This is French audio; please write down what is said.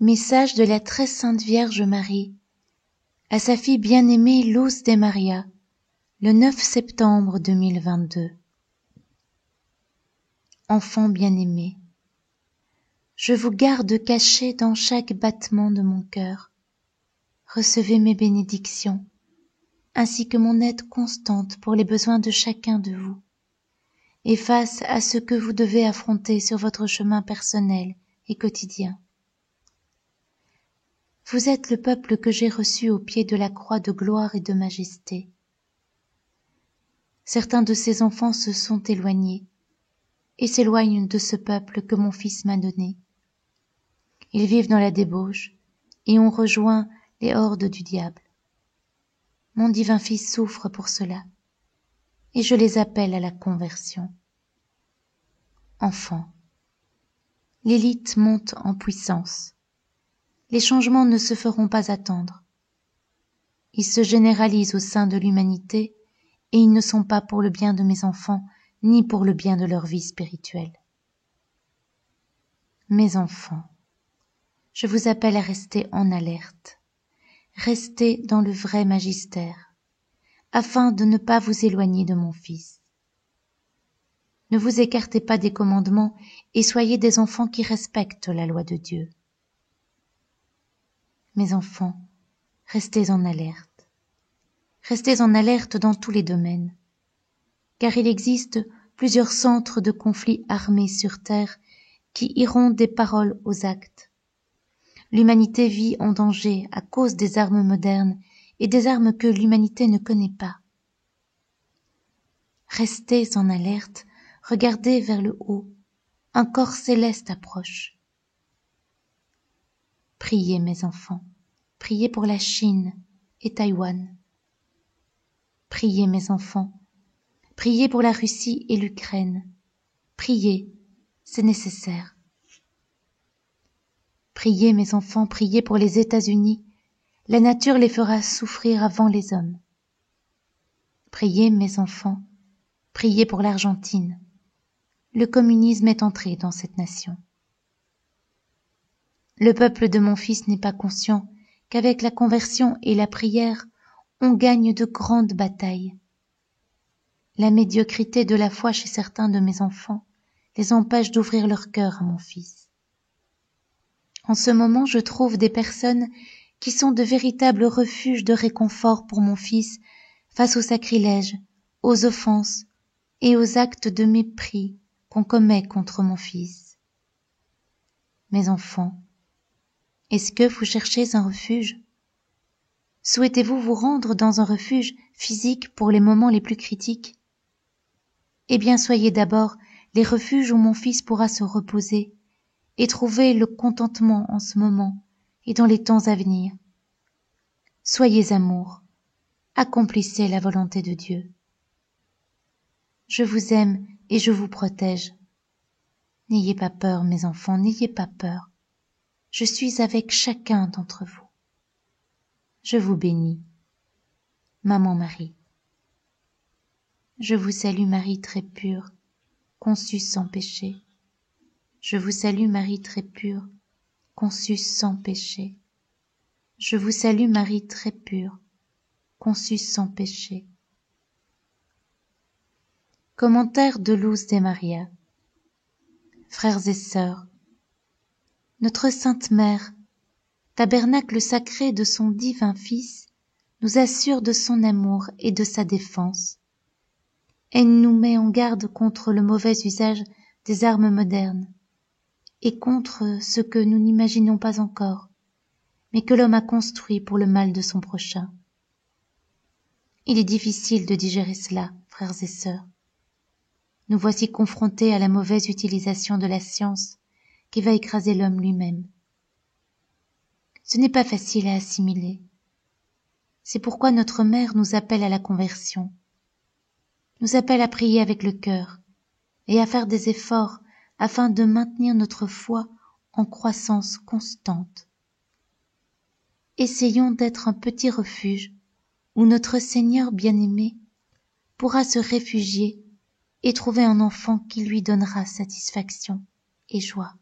Message de la très sainte Vierge Marie à sa fille bien-aimée Luz de Maria, le 9 septembre 2022. Enfant bien-aimé, je vous garde caché dans chaque battement de mon cœur. Recevez mes bénédictions, ainsi que mon aide constante pour les besoins de chacun de vous, et face à ce que vous devez affronter sur votre chemin personnel et quotidien. Vous êtes le peuple que j'ai reçu au pied de la croix de gloire et de majesté. Certains de ces enfants se sont éloignés et s'éloignent de ce peuple que mon Fils m'a donné. Ils vivent dans la débauche et ont rejoint les hordes du diable. Mon divin Fils souffre pour cela et je les appelle à la conversion. Enfants, l'élite monte en puissance. Les changements ne se feront pas attendre. Ils se généralisent au sein de l'humanité et ils ne sont pas pour le bien de mes enfants ni pour le bien de leur vie spirituelle. Mes enfants, je vous appelle à rester en alerte, restez dans le vrai magistère, afin de ne pas vous éloigner de mon Fils. Ne vous écartez pas des commandements et soyez des enfants qui respectent la loi de Dieu. Mes enfants, restez en alerte. Restez en alerte dans tous les domaines, car il existe plusieurs centres de conflits armés sur terre qui iront des paroles aux actes. L'humanité vit en danger à cause des armes modernes et des armes que l'humanité ne connaît pas. Restez en alerte, regardez vers le haut, un corps céleste approche. Priez mes enfants, priez pour la Chine et Taïwan. Priez mes enfants, priez pour la Russie et l'Ukraine. Priez, c'est nécessaire. Priez mes enfants, priez pour les États-Unis. La nature les fera souffrir avant les hommes. Priez mes enfants, priez pour l'Argentine. Le communisme est entré dans cette nation. Le peuple de mon Fils n'est pas conscient qu'avec la conversion et la prière, on gagne de grandes batailles. La médiocrité de la foi chez certains de mes enfants les empêche d'ouvrir leur cœur à mon Fils. En ce moment, je trouve des personnes qui sont de véritables refuges de réconfort pour mon Fils face aux sacrilèges, aux offenses et aux actes de mépris qu'on commet contre mon Fils. Mes enfants, est-ce que vous cherchez un refuge? Souhaitez-vous vous rendre dans un refuge physique pour les moments les plus critiques? Eh bien, soyez d'abord les refuges où mon Fils pourra se reposer et trouver le contentement en ce moment et dans les temps à venir. Soyez amour, accomplissez la volonté de Dieu. Je vous aime et je vous protège. N'ayez pas peur, mes enfants, n'ayez pas peur. Je suis avec chacun d'entre vous. Je vous bénis. Maman Marie. Je vous salue Marie très pure, conçue sans péché. Je vous salue Marie très pure, conçue sans péché. Je vous salue Marie très pure, conçue sans péché. Commentaire de Luz de Maria. Frères et sœurs, notre Sainte Mère, tabernacle sacré de son divin Fils, nous assure de son amour et de sa défense. Elle nous met en garde contre le mauvais usage des armes modernes et contre ce que nous n'imaginons pas encore, mais que l'homme a construit pour le mal de son prochain. Il est difficile de digérer cela, frères et sœurs. Nous voici confrontés à la mauvaise utilisation de la science qui va écraser l'homme lui-même. Ce n'est pas facile à assimiler. C'est pourquoi notre Mère nous appelle à la conversion, nous appelle à prier avec le cœur et à faire des efforts afin de maintenir notre foi en croissance constante. Essayons d'être un petit refuge où notre Seigneur bien-aimé pourra se réfugier et trouver un enfant qui lui donnera satisfaction et joie.